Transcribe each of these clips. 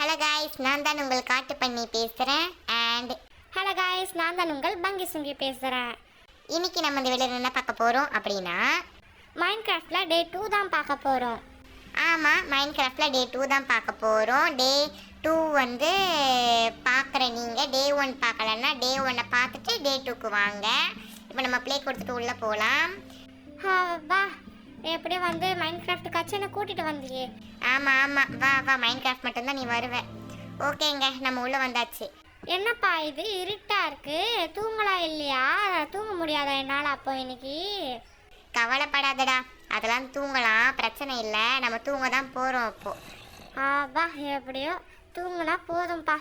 Hello guys, நான் தான் உங்கள் காட்டு பண்ணி பேசுகிறேன். அண்ட் ஹலோ காய்ஸ், நான் தான் உங்கள் பங்கி சுங்கி பேசுகிறேன். இன்னைக்கு நம்ம இந்த வீடியோவில் என்ன பார்க்க போகிறோம் அப்படின்னா, மைன்கிராஃப்டில் டே 2 தான் பார்க்க போகிறோம். ஆமாம், மைன்கிராஃப்டில் டே 2 தான் பார்க்க போகிறோம். டே 2 வந்து பார்க்குற நீங்கள் டே 1 பார்க்கலன்னா டே 1 பார்த்துட்டு டே 2க்கு வாங்க. இப்போ நம்ம ப்ளே கொடுத்துட்டு உள்ளே போகலாம். வா, எப்படியும் வந்து மைன்கிராஃப்ட்டுக்காச்சும் என்ன கூட்டிகிட்டு வந்தியே. ஆமாம், வா வா, மைன்கிராஃப்ட் மட்டும்தான் நீ வருவேன். ஓகேங்க, நம்ம உள்ளே வந்தாச்சு. என்னப்பா இது இருட்டா இருக்கு, தூங்கலாம் இல்லையா? தூங்க முடியாதா என்னால் அப்போ இன்னைக்கு? கவலைப்படாதடா, அதெல்லாம் தூங்கலாம், பிரச்சனை இல்லை. நம்ம தூங்க தான் போகிறோம் இப்போது. வா, எப்படியோ தூங்குனா போதும்ப்பா.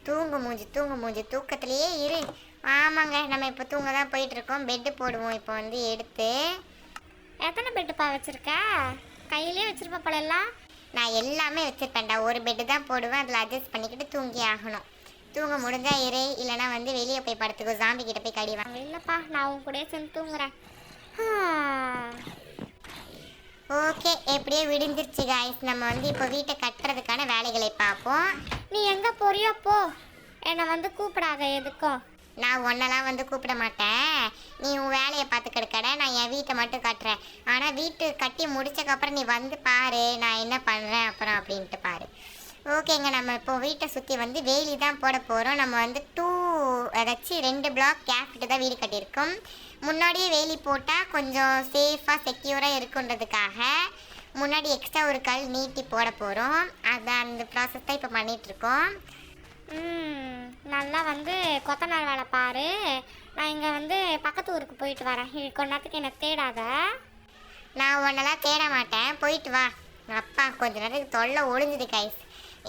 தூங்கு மூஞ்சி தூக்கத்திலேயே இரு. ஆமாங்க, நம்ம இப்போ தூங்க தான் போயிட்டுருக்கோம். பெட்டு போடுவோம் இப்போ வந்து எடுத்து. எத்தனை பெட்டுப்பா வச்சுருக்க? கையிலே வச்சுருப்ப போலெல்லாம். நான் எல்லாமே வச்சுருப்பேன்டா, ஒரு பெட்டு தான் போடுவேன், அதில் அட்ஜஸ்ட் பண்ணிக்கிட்டு தூங்கி ஆகணும். தூங்க முடிஞ்சா இரு, இல்லைனா வந்து வெளியே போய் படுத்துக்கோ, ஜாம்பி கிட்ட போய் கடிவாங்க. இல்லைப்பா, நான் உன் கூட சேர்ந்து தூங்குறேன். ஓகே, எப்படியோ விடிஞ்சிருச்சு காய்ஸ். நம்ம வந்து இப்போ வீட்டை கட்டுறதுக்கான வேலைகளை பார்ப்போம். நீ எங்கே போறியோ போ, என்னை வந்து கூப்பிடாத எதுக்கும். நான் ஒன்னெல்லாம் வந்து கூப்பிட மாட்டேன், நீ உன் வேலையை பார்த்து கிடக்கட, நான் என் வீட்டை மட்டும் கட்டுறேன். ஆனால் வீட்டு கட்டி முடிச்சக்கப்புறம் நீ வந்து பாரு நான் என்ன பண்ணுறேன் அப்புறம் அப்படின்ட்டு பாரு. ஓகேங்க, நம்ம இப்போ வீட்டை சுற்றி வந்து வேலி தான் போட போகிறோம். நம்ம வந்து ஏதாச்சும் 2 பிளாக் கேப்ட்டு தான் வீடு கட்டியிருக்கோம். முன்னாடியே வேலி போட்டால் கொஞ்சம் சேஃபாக செக்யூராக இருக்குன்றதுக்காக முன்னாடி எக்ஸ்ட்ரா ஒரு கல் நீட்டி போட போகிறோம். அதான் அந்த ப்ராசஸ் தான் இப்போ பண்ணிகிட்ருக்கோம். நல்லா வந்து கொத்தனார் வேலை பாரு. நான் இங்கே வந்து பக்கத்து ஊருக்கு போயிட்டு வரேன். கொஞ்ச நேரத்துக்கு என்னை தேடாத. நான் உன்னெல்லாம் தேட மாட்டேன், போயிட்டு வா. அப்பா கொஞ்ச நேரத்துக்கு தொல்லை ஒழிஞ்சுது கைஸ்.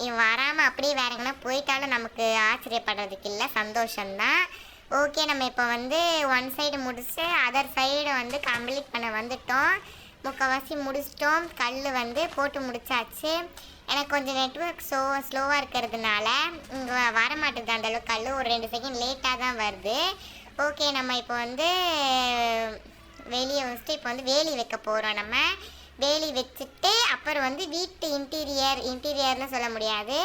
இவன் வராமல் அப்படியே வேற எங்கன்னா போயிட்டாலும் நமக்கு ஆச்சரியப்படுறதுக்கு இல்லை, சந்தோஷம்தான். ஓகே, நம்ம இப்போ வந்து 1 சைடு முடிச்சு அதர் சைடு வந்து கம்ப்ளீட் பண்ண வந்துட்டோம். முக்கால்வாசி முடிச்சிட்டோம். கல் வந்து போட்டு முடிச்சாச்சு. எனக்கு கொஞ்சம் நெட்ஒர்க் ஸ்லோவாக இருக்கிறதுனால இங்கே வர மாட்டேங்குது அந்தளவுக்கு. கல் ஒரு 2 செகண்ட் லேட்டாக தான் வருது. ஓகே, நம்ம இப்போ வந்து வெளியே வச்சுட்டு இப்போ வந்து வேலி வைக்க போகிறோம். நம்ம வேலி வச்சுட்டு அப்புறம் வந்து வீட்டு இன்டீரியர்னு சொல்ல முடியாது,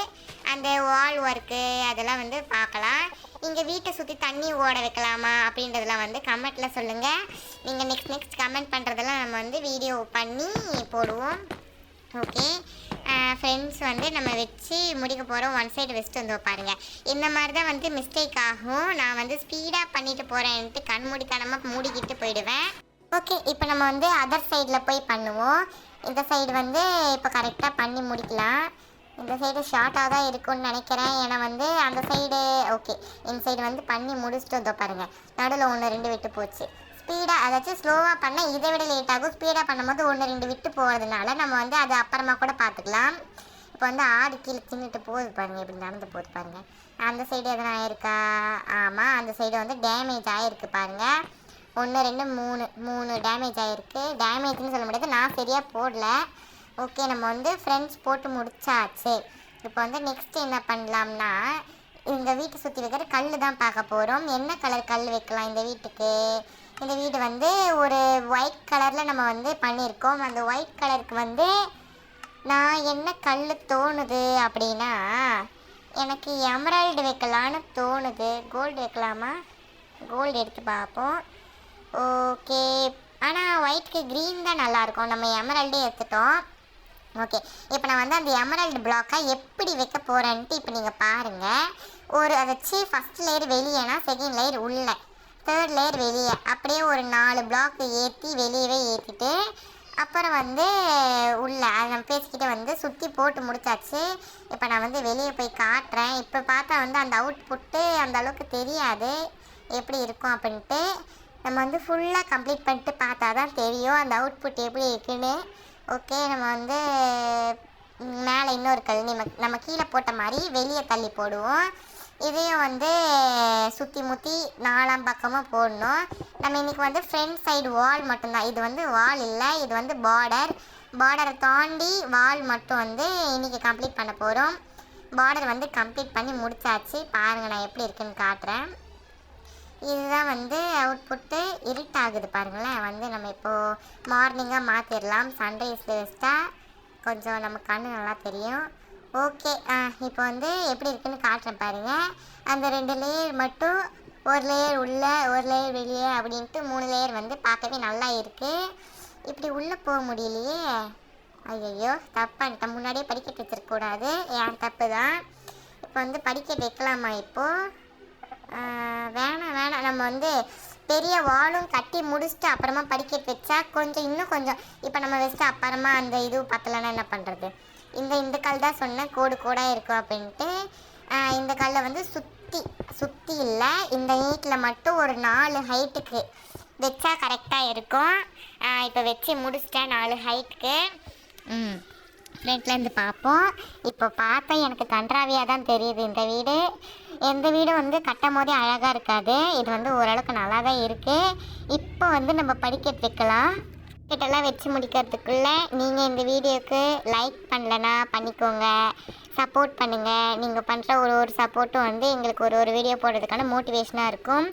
அந்த வால் ஒர்க்கு அதெல்லாம் வந்து பார்க்கலாம். இங்கே வீட்டை சுற்றி தண்ணி ஓட வைக்கலாமா அப்படின்றதெல்லாம் வந்து கமெண்ட்டில் சொல்லுங்கள். நீங்கள் நெக்ஸ்ட் கமெண்ட் பண்ணுறதெல்லாம் நம்ம வந்து வீடியோ பண்ணி போடுவோம். ஓகே ஃப்ரெண்ட்ஸ், வந்து நம்ம வச்சு முடிக்க போகிறோம். 1 சைடு வச்சுட்டு வந்து பாருங்கள். இந்த மாதிரி தான் வந்து மிஸ்டேக் ஆகும். நான் வந்து ஸ்பீடாக பண்ணிட்டு போகிறேன்ட்டு கண்மூடித்தனமாக மூடிக்கிட்டு போயிடுவேன். ஓகே, இப்போ நம்ம வந்து அதர் சைடில் போய் பண்ணுவோம். இந்த சைடு வந்து இப்போ கரெக்டாக பண்ணி முடிக்கலாம். இந்த சைடு ஷார்ட்டாக தான் இருக்கும்னு நினைக்கிறேன், ஏன்னா வந்து அந்த சைடு ஓகே. இந்த சைடு வந்து பண்ணி முடிச்சுட்டு வந்தோம் பாருங்கள். நடுவில் 1 2 விட்டு போச்சு. ஸ்பீடாக அதாச்சும் ஸ்லோவாக பண்ணால் இதை விட லேட் ஆகும். ஸ்பீடாக பண்ணும்போது 1 2 விட்டு போகிறதுனால நம்ம வந்து அது அப்புறமா கூட பார்த்துக்கலாம். இப்போ வந்து ஆடு கீழே தின்னுட்டு போகுது பாருங்கள், இப்படி நடந்து போகுது பாருங்கள். அந்த சைடு எதனா ஆயிருக்கா? ஆமாம், அந்த சைடு வந்து டேமேஜ் ஆகிருக்கு பாருங்கள். 1 2 3 டேமேஜ் ஆகிருக்கு. டேமேஜ்னு சொல்ல முடியாது, நான் சரியாக போடல. ஓகே, நம்ம வந்து ஃப்ரெண்ட்ஸ் போட்டு முடிச்சாச்சு. இப்போ வந்து நெக்ஸ்ட் என்ன பண்ணலாம்னா, இந்த வீட்டை சுற்றி வைக்கிற கல் தான் பார்க்க போகிறோம். என்ன கலர் கல் வைக்கலாம் இந்த வீட்டுக்கு? இந்த வீடு வந்து ஒரு ஒயிட் கலரில் நம்ம வந்து பண்ணியிருக்கோம். அந்த ஒயிட் கலருக்கு வந்து நான் என்ன கல் தோணுது அப்படின்னா, எனக்கு எமரால்டு வைக்கலான்னு தோணுது. கோல்டு வைக்கலாமா? கோல்டு எடுத்து பார்ப்போம். ஓகே, ஆனால் ஒயிட்க்கு க்ரீன் தான் நல்லாயிருக்கும். நம்ம எமரால்டே எடுத்துட்டோம். ஓகே, இப்போ நான் வந்து அந்த எமரால்டு பிளாக்கை எப்படி வைக்க போகிறேன்ட்டு இப்போ நீங்கள் பாருங்கள். ஒரு அதாச்சு ஃபஸ்ட் லேயர் வெளியேனா, செகண்ட் லேயர் உள்ளே, தேர்ட் லேயர் வெளியே, அப்படியே ஒரு 4 பிளாக் ஏற்றி வெளியவே ஏற்றிட்டு அப்புறம் வந்து உள்ளே அதை நம்ம பேசிக்கிட்டே வந்து சுற்றி போட்டு முடிச்சாச்சு. இப்போ நான் வந்து வெளியே போய் காட்டுறேன். இப்போ பார்த்தா வந்து அந்த அவுட்புட்டு அந்த அளவுக்கு தெரியாது எப்படி இருக்கும் அப்படின்ட்டு. நம்ம வந்து ஃபுல்லாக கம்ப்ளீட் பண்ணிட்டு பார்த்தா தான் தெரியும் அந்த அவுட்புட் எப்படி இருக்குன்னு. ஓகே, நம்ம வந்து மேலே இன்னொரு கல் நம்ம கீழே போட்ட மாதிரி வெளியே தள்ளி போடுவோம். இதையும் வந்து சுற்றி முற்றி 4 பக்கமும் போடணும். நம்ம இன்றைக்கி வந்து ஃப்ரண்ட் சைடு வால் மட்டும்தான், இது வந்து வால் இல்லை, இது வந்து பார்டரை தாண்டி வால் மட்டும் வந்து இன்றைக்கி கம்ப்ளீட் பண்ண போகிறோம். பார்டர் வந்து கம்ப்ளீட் பண்ணி முடிச்சாச்சு. பாருங்கள், நான் எப்படி இருக்குன்னு காட்டுறேன். இதுதான் வந்து அவுட்புட்டு. இருட்டாகுது பாருங்களேன். வந்து நம்ம இப்போது மார்னிங்காக மாற்றிடலாம். சன்ரைஸில் வச்சிட்டா கொஞ்சம் நம்ம கண்ணு நல்லா தெரியும். ஓகே இப்போ வந்து எப்படி இருக்குன்னு காட்டுறேன் பாருங்கள். அந்த 2 லேயர் மட்டும், ஒரு லேயர் உள்ளே ஒரு லேயர் வெளியே அப்படின்ட்டு 3 லேயர் வந்து பார்க்கவே நல்லா இருக்குது. இப்படி உள்ளே போக முடியலையே. ஐயோ தப்பான்ட்டேன், முன்னாடியே படிக்கட்டு வச்சிருக்கக்கூடாது, என் தப்பு தான். இப்போ வந்து படிக்கட்டு வைக்கலாமா இப்போது? வேணாம் வேணாம், நம்ம வந்து பெரிய வாலும் கட்டி முடிச்சுட்டு அப்புறமா படிக்கட்டு வச்சா கொஞ்சம் இன்னும் கொஞ்சம், இப்போ நம்ம வச்சுட்டு அப்புறமா அந்த இது பத்தலைன்னா என்ன பண்ணுறது? இந்த கல் தான் சொன்னேன் கோடு கோடாக இருக்கும் அப்படின்ட்டு. இந்த கல்லை வந்து சுற்றி இல்லை, இந்த நீட்டில் மட்டும் ஒரு 4 ஹைட்டுக்கு வச்சா கரெக்டாக இருக்கும். இப்போ வச்சு முடிச்சிட்டேன் 4 ஹைட்டுக்கு. ஃப்ரெண்ட்லேருந்து பார்ப்போம். இப்போ பார்த்தா எனக்கு கன்றாவியாக தான் தெரியுது இந்த வீடு. எந்த வீடும் வந்து கட்டும் போதே அழகாக இருக்காது, இது வந்து ஓரளவுக்கு நல்லா தான் இருக்குது. இப்போ வந்து நம்ம படிக்கட்டு வைக்கலாம். படிக்கட்டெல்லாம் வச்சு முடிக்கிறதுக்குள்ளே நீங்கள் இந்த வீடியோவுக்கு லைக் பண்ணலன்னா பண்ணிக்கோங்க, சப்போர்ட் பண்ணுங்கள். நீங்கள் பண்ணுற ஒரு சப்போர்ட்டும் வந்து எங்களுக்கு ஒரு வீடியோ போடுறதுக்கான மோட்டிவேஷனாக இருக்கும்.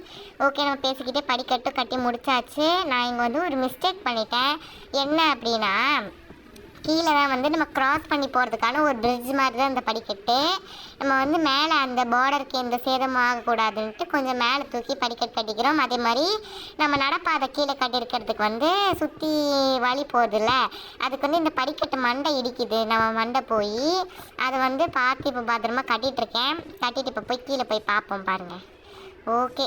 ஓகே, நம்ம பேசிக்கிட்டே படிக்கட்டும் கட்டி முடிச்சாச்சு. நான் இங்கே வந்து ஒரு மிஸ்டேக் பண்ணிட்டேன். என்ன அப்படின்னா, கீழே தான் வந்து நம்ம க்ராஸ் பண்ணி போகிறதுக்கான ஒரு பிரிட்ஜ் மாதிரி தான் இந்த படிக்கட்டு. நம்ம வந்து மேலே அந்த பார்டருக்கு எந்த சேதமும் ஆகக்கூடாதுன்ட்டு கொஞ்சம் மேலே தூக்கி படிக்கட்டு கட்டிக்கிறோம். அதே மாதிரி நம்ம நடப்பாதை கீழே கட்டியிருக்கிறதுக்கு வந்து சுற்றி வழி போகுதுல்ல, அதுக்கு வந்து இந்த படிக்கட்டு மண்டை இடிக்குது. நம்ம மண்டை போய் அதை வந்து பார்த்து இப்போ பத்திரமா கட்டிகிட்ருக்கேன். கட்டிட்டு இப்போ போய் கீழே போய் பார்ப்போம் பாருங்கள். ஓகே,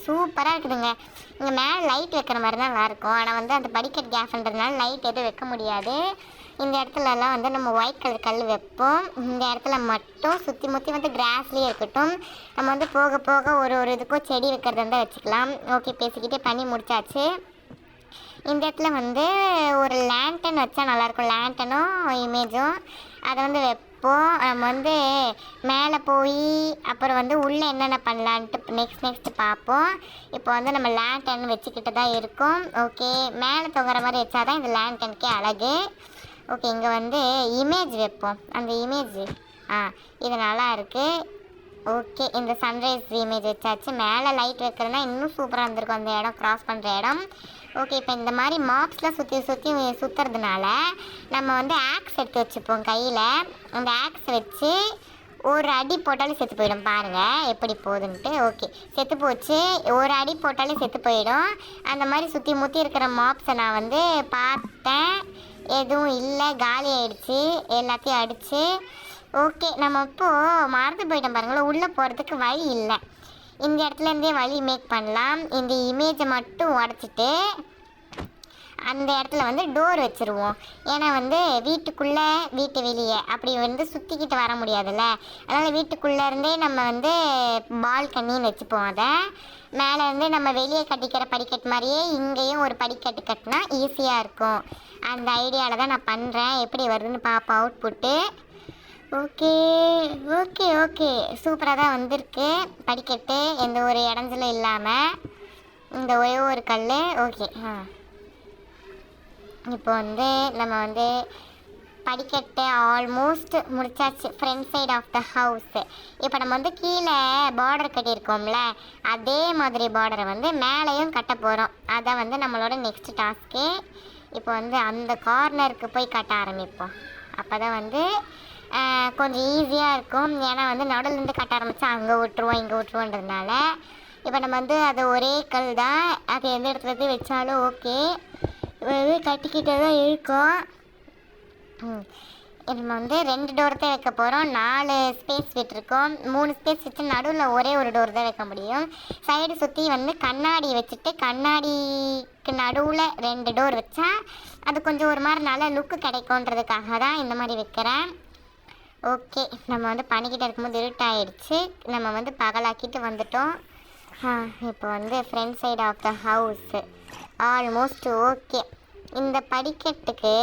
சூப்பராக இருக்குதுங்க. இங்கே மேலே லைட் வைக்கிற மாதிரி தான் நல்லாயிருக்கும், ஆனால் வந்து அந்த படிக்கட் கேஃப்ன்றதுனால லைட் எதுவும் வைக்க முடியாது. இந்த இடத்துலலாம் வந்து நம்ம ஒயிட் கலர் கல் வைப்போம். இந்த இடத்துல மட்டும் சுற்றி முற்றி வந்து கிராஸ்லேயே இருக்கட்டும். நம்ம வந்து போக போக ஒரு இதுக்கும் செடி வைக்கிறதா இருந்தால் வச்சுக்கலாம். ஓகே, பேசிக்கிட்டே பண்ணி முடிச்சாச்சு. இந்த இடத்துல வந்து ஒரு லேண்டன் வச்சா நல்லாயிருக்கும், லேண்டனும் இமேஜும். அதை வந்து வைப்போம். நம்ம வந்து மேலே போய் அப்புறம் வந்து உள்ளே என்னென்ன பண்ணலான்ட்டு நெக்ஸ்ட் பார்ப்போம். இப்போ வந்து நம்ம லேண்டன் வச்சுக்கிட்டு தான் இருக்கோம். ஓகே, மேலே தொங்குற மாதிரி வச்சா தான் இந்த லேண்டனுக்கே அழகு. ஓகே, இங்கே வந்து இமேஜ் வைப்போம். அந்த இமேஜ் இது நல்லா இருக்குது. ஓகே, இந்த சன்ரைஸ் இமேஜ் வச்சாச்சு. மேலே லைட் வைக்கிறதுனா இன்னும் சூப்பராக இருந்திருக்கும் அந்த இடம், க்ராஸ் பண்ணுற இடம். ஓகே, இப்போ இந்த மாதிரி மாப்ஸ்லாம் சுற்றுறதுனால நம்ம வந்து ஆக்ஸ் எடுத்து வச்சுப்போம் கையில். அந்த ஆக்ஸ் வச்சு ஒரு அடி போட்டாலும் செத்து போயிடும். பாருங்கள் எப்படி போகுதுன்ட்டு. ஓகே, செத்து போச்சு. ஒரு அடி போட்டாலும் செத்து போயிடும். அந்த மாதிரி சுற்றி இருக்கிற மாப்ஸை நான் வந்து பார்த்தேன், எதுவும் இல்லை, காலி ஆகிடுச்சு, எல்லாத்தையும் அடித்து. ஓகே, நம்ம இப்போது மறந்து போயிட்டோம் பாருங்களேன், உள்ளே போகிறதுக்கு வழி இல்லை. இந்த இடத்துலேருந்தே வழி மேக் பண்ணலாம். இந்த இமேஜை மட்டும் உடச்சிட்டு அந்த இடத்துல வந்து டோர் வச்சுருவோம். ஏன்னா வந்து வீட்டுக்குள்ளே வீட்டு வெளியே அப்படி வந்து சுற்றிக்கிட்டு வர முடியாதுல்ல, அதனால் வீட்டுக்குள்ளேருந்தே நம்ம வந்து பால்கனின்னு வச்சுப்போம். அதை மேலேருந்து நம்ம வெளியே கட்டிக்கிற படிக்கட்டு மாதிரியே இங்கேயும் ஒரு படிக்கட்டு கட்டினா ஈஸியாக இருக்கும். அந்த ஐடியாவில் தான் நான் பண்ணுறேன். எப்படி வருதுன்னு பார்ப்போம் அவுட்புட்டு. ஓகே ஓகே ஓகே சூப்பராக தான் வந்திருக்கு படிக்கட்டு, எந்த ஒரு இடஞ்சலும் இல்லாமல். இந்த ஒரே ஒரு கல். ஓகே, இப்போ வந்து நம்ம வந்து படிக்கட்டு ஆல்மோஸ்ட் முடிச்சாச்சு. Front side of the house. இப்போ நம்ம வந்து கீழே பார்டர் கட்டியிருக்கோம்ல, அதே மாதிரி பார்டரை வந்து மேலேயும் கட்ட போகிறோம். அதான் வந்து நம்மளோட நெக்ஸ்ட் டாஸ்க்கு. இப்போ வந்து அந்த கார்னருக்கு போய் கட்ட ஆரம்பிப்போம். அப்போ தான் வந்து கொஞ்சம் ஈஸியாக இருக்கும். ஏன்னா வந்து நடுலேருந்து கட்ட ஆரம்பித்தா அங்கே விட்டுருவோம் இங்கே விட்டுருவோன்றதுனால இப்போ நம்ம வந்து அது ஒரே கல் தான், அது எந்த இடத்துல வச்சாலும் ஓகே. கட்டிக்கிட்டே தான் இருக்கும். நம்ம வந்து 2 டோர் தான் வைக்க போகிறோம். 4 ஸ்பேஸ் விட்டுருக்கோம். 3 ஸ்பேஸ் வச்சு நடுவில் ஒரே ஒரு டோர் தான் வைக்க முடியும். சைடு சுற்றி வந்து கண்ணாடி வச்சுட்டு கண்ணாடிக்கு நடுவில் 2 டோர் வச்சா அது கொஞ்சம் ஒரு மாதிரி நல்ல லுக்கு கிடைக்குன்றதுக்காக தான் இந்த மாதிரி வைக்கிறேன். ஓகே, நம்ம வந்து பண்ணிக்கிட்டே இருக்கும்போது இருட்டாயிடுச்சு, நம்ம வந்து பகலாக்கிட்டு வந்துட்டோம். இப்போ வந்து front side of the house almost okay. இந்த படிக்கட்டுக்கு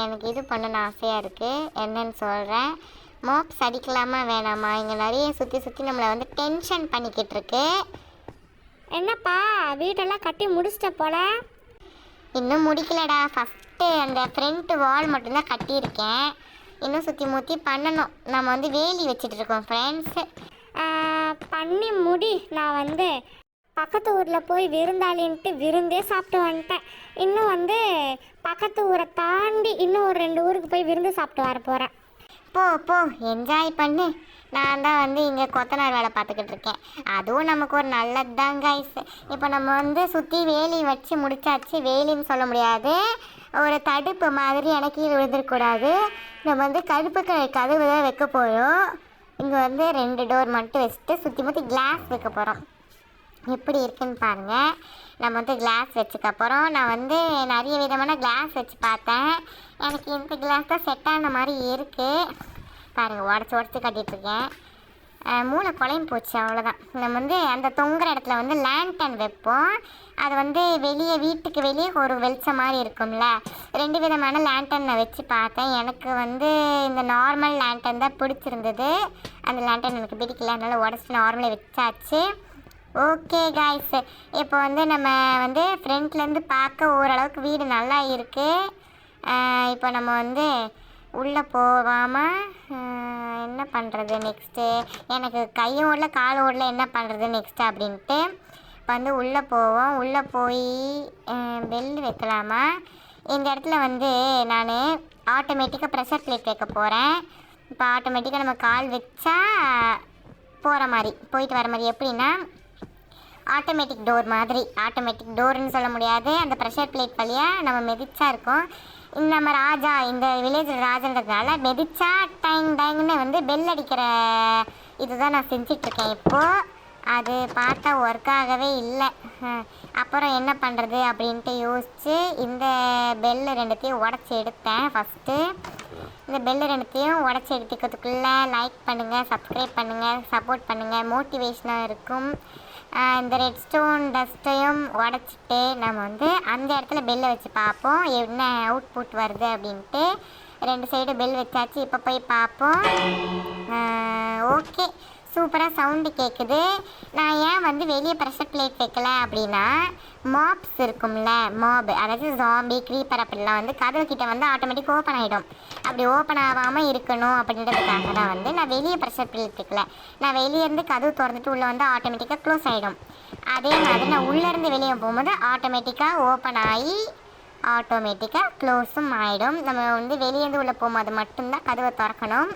எனக்கு இது பண்ணணும்னு ஆசையாக இருக்குது, என்னன்னு சொல்கிறேன். மாப்ஸ் அடிக்கலாமா வேணாமா? இங்கே நிறைய சுற்றி நம்மளை வந்து டென்ஷன் பண்ணிக்கிட்டு இருக்கு. என்னப்பா வீட்டெல்லாம் கட்டி முடிச்சிட்ட போல? இன்னும் முடிக்கலடா, ஃபஸ்ட்டு அந்த ஃப்ரண்ட் வால் மட்டும்தான் கட்டியிருக்கேன், இன்னும் சுற்றி பண்ணணும். நம்ம வந்து வேலி வச்சிட்ருக்கோம் ஃப்ரெண்ட்ஸு. பண்ணி முடி. நான் வந்து பக்கத்து ஊரில் போய் விருந்தாளின்ட்டு விருந்தே சாப்பிட்டு வந்துட்டேன். இன்னும் வந்து பக்கத்து ஊரை தாண்டி இன்னும் ஒரு 2 ஊருக்கு போய் விருந்து சாப்பிட்டு வர போகிறேன். போ போ என்ஜாய் பண்ணு. நான் தான் வந்து இங்கே கொத்தனார் வேலை பார்த்துக்கிட்டு இருக்கேன். அதுவும் நமக்கு ஒரு நல்லது தான் கைஸ். இப்போ நம்ம வந்து சுற்றி வேலி வச்சு முடிச்சாச்சு. வேலின்னு சொல்ல முடியாது, ஒரு தடுப்பு மாதிரி எனக்கு கீழே விழுந்துடக்கூடாது. நம்ம வந்து கதவு தான் வைக்க போகிறோம். இங்கே வந்து 2 டோர் மட்டும் வச்சுட்டு சுற்றி முற்றி கிளாஸ் வைக்க போகிறோம். எப்படி இருக்குன்னு பாருங்கள். நம்ம வந்து கிளாஸ் வச்சுக்கப்புறம் நான் வந்து நிறைய விதமான கிளாஸ் வச்சு பார்த்தேன். எனக்கு இந்த கிளாஸ் தான் செட் ஆன மாதிரி இருக்குது. பாருங்கள், உடச்சி கட்டிகிட்ருக்கேன். மூளை குழையும் போச்சு, அவ்வளோதான். நம்ம வந்து அந்த தொங்குற இடத்துல வந்து லேண்டன் வைப்போம். அது வந்து வீட்டுக்கு வெளியே ஒரு வெளிச்சம் மாதிரி இருக்கும்ல. 2 விதமான லேண்டன் நான் வச்சு பார்த்தேன். எனக்கு வந்து இந்த நார்மல் லேண்டன் தான் பிடிச்சிருந்தது. அந்த லேண்டன் எனக்கு பிடிக்கல, அதனால் உடச்சி நார்மலாக வச்சாச்சு. ஓகே காய்ஸ், இப்போ வந்து நம்ம வந்து ஃப்ரண்ட்லேருந்து பார்க்க ஓரளவுக்கு வீடு நல்லா இருக்குது. இப்போ நம்ம வந்து உள்ளே போகாமல் என்ன பண்ணுறது நெக்ஸ்ட்டு, எனக்கு கையும் ஓடல காலும் ஓடல, என்ன பண்ணுறது நெக்ஸ்ட்டு அப்படின்ட்டு இப்போ வந்து உள்ளே போவோம். உள்ளே போய் பெல் வைக்கலாமா? இந்த இடத்துல வந்து நான் ஆட்டோமேட்டிக்காக ப்ரெஷர் பிளேட் வைக்க போகிறேன். இப்போ ஆட்டோமேட்டிக்காக நம்ம கால் வச்சா போகிற மாதிரி போயிட்டு வர மாதிரி. எப்படின்னா ஆட்டோமேட்டிக் டோர் மாதிரி. ஆட்டோமேட்டிக் டோர்னு சொல்ல முடியாது, அந்த ப்ரெஷர் பிளேட் வழியாக நம்ம மெதிச்சா இருக்கும். நம்ம ராஜா, இந்த வில்லேஜில் ராஜன்றதுனால மெதிச்சா டைங்னு வந்து பெல் அடிக்கிற இதுதான் நான் செஞ்சிட்ருக்கேன் இப்போது. அது பார்த்தா ஒர்க் ஆகவே இல்லை. அப்புறம் என்ன பண்ணுறது அப்படின்ட்டு யோசித்து இந்த பெல்லு 2த்தையும் உடச்சி எடுத்தேன். ஃபஸ்ட்டு இந்த பெல்லு 2த்தையும் உடச்சி எடுத்துக்கிறதுக்குள்ளே லைக் பண்ணுங்கள், சப்ஸ்கிரைப் பண்ணுங்கள், சப்போர்ட் பண்ணுங்கள், மோட்டிவேஷனாக இருக்கும். இந்த ரெட் ஸ்டோன் டஸ்ட்டையும் உடச்சிட்டு நம்ம வந்து அந்த இடத்துல பெல்லை வச்சு பார்ப்போம் என்ன அவுட்புட் வருது அப்படின்ட்டு. 2 சைடு பெல் வச்சாச்சு. இப்போ போய் பார்ப்போம். ஓகே, சூப்பராக சவுண்டு கேட்குது. நான் ஏன் வந்து வெளியே ப்ரெஷர் பிளேட் வைக்கல அப்படின்னா, மாப்ஸ் இருக்கும்ல, அதாவது ஜாம்பி க்ரீப்பர் அப்படிலாம் வந்து கதவு கிட்ட வந்து ஆட்டோமேட்டிக் ஓப்பன் ஆகிடும். அப்படி ஓப்பன் ஆகாமல் இருக்கணும் அப்படின்றதுக்காக தான் வந்து நான் வெளியே ப்ரெஷர் பிளேட் வைக்கல. நான் வெளியேருந்து கதவு திறந்துட்டு உள்ளே வந்து ஆட்டோமேட்டிக்காக க்ளோஸ் ஆகிடும். அதே மாதிரி நான் உள்ளேருந்து வெளியே போகும்போது ஆட்டோமேட்டிக்காக ஓப்பன் ஆகி ஆட்டோமேட்டிக்காக க்ளோஸும் ஆகிடும். நம்ம வந்து வெளியேருந்து உள்ளே போகும்போது மட்டும்தான் கதவை திறக்கணும்.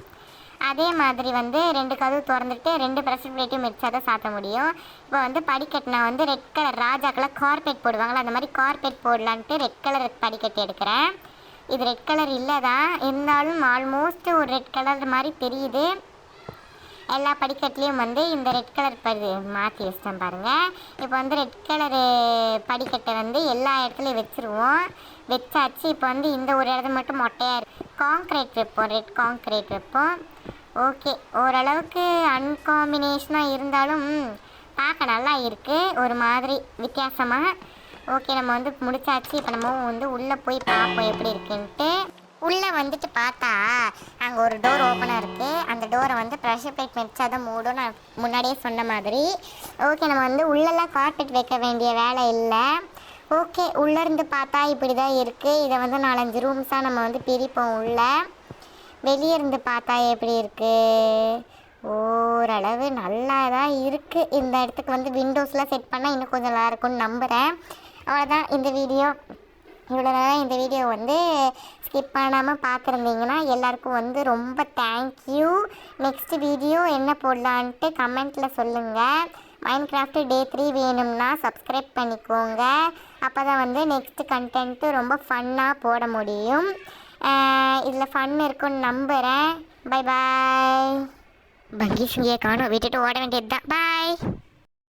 அதே மாதிரி வந்து 2 கதவு திறந்துட்டு 2 ப்ரெஷர் பிளேட்டையும் வச்சா தான் சாத்த முடியும். இப்போ வந்து படிக்கட்டு நான் வந்து ரெட் கலர் ராஜாக்கெல்லாம் கார்பெட் போடுவாங்களா, அந்த மாதிரி கார்பெட் போடலான்ட்டு ரெட் கலர் படிக்கட்டு எடுக்கிறேன். இது ரெட் கலர் இல்லை தான், இருந்தாலும் ஆல்மோஸ்ட் ஒரு ரெட் கலர் மாதிரி தெரியுது. எல்லா படிக்கட்டுலேயும் வந்து இந்த ரெட் கலர் மாற்றி வச்சிட்டேன் பாருங்கள். இப்போ வந்து ரெட் கலரு படிக்கட்டை வந்து எல்லா இடத்துலையும் வச்சுருவோம். வச்சாச்சு. இப்போ வந்து இந்த ஒரு இடத்துல மட்டும் மொட்டையாக காங்க்ரீட் வைப்போம், ரெட் காங்க்ரீட் வைப்போம். ஓகே, ஓரளவுக்கு அன்காம்பினேஷனாக இருந்தாலும் பார்க்க நல்லா இருக்குது, ஒரு மாதிரி வித்தியாசமாக. ஓகே, நம்ம வந்து முடிச்சாச்சு. இப்போ நம்ம வந்து உள்ளே போய் பார்ப்போம் எப்படி இருக்குன்ட்டு. உள்ளே வந்துட்டு பார்த்தா அங்கே ஒரு டோர் ஓப்பனாக இருக்குது. அந்த டோரை வந்து ப்ரெஷர் பிளேட் வச்சா தான் மூடும், நான் முன்னாடியே சொன்ன மாதிரி. ஓகே, நம்ம வந்து உள்ளெல்லாம் கார்பெட் வைக்க வேண்டிய வேலை இல்லை. ஓகே, உள்ளேருந்து பார்த்தா இப்படி தான் இருக்குது. இதை வந்து 4-5 ரூம்ஸாக நம்ம வந்து பிரிப்போம். உள்ளே வெளியே இருந்து பார்த்தா எப்படி இருக்குது? ஓரளவு நல்லா தான் இருக்குது. இந்த இடத்துக்கு வந்து விண்டோஸ்லாம் செட் பண்ணால் இன்னும் கொஞ்சம் நல்லா இருக்கும்னு நம்புகிறேன். அவ்வளோதான் இந்த வீடியோ. இவ்வளோ நேரம் இந்த வீடியோ வந்து ஸ்கிப் பண்ணாமல் பார்த்துருந்தீங்கன்னா எல்லாருக்கும் வந்து ரொம்ப தேங்க்யூ. நெக்ஸ்ட் வீடியோ என்ன போடலான்ட்டு கமெண்ட்டில் சொல்லுங்கள். மைன்கிராஃப்ட் டே 3 வேணும்னா சப்ஸ்கிரைப் பண்ணிக்கோங்க. அப்போ தான் வந்து நெக்ஸ்ட் கண்டென்ட்டு ரொம்ப ஃபன்னாக போட முடியும். இதில் ஃபன் இருக்குன்னு நம்புகிறேன். Bye bye. பங்கி சிங்கியை காணோம், விட்டுட்டு ஓட வேண்டியது தான். பாய்.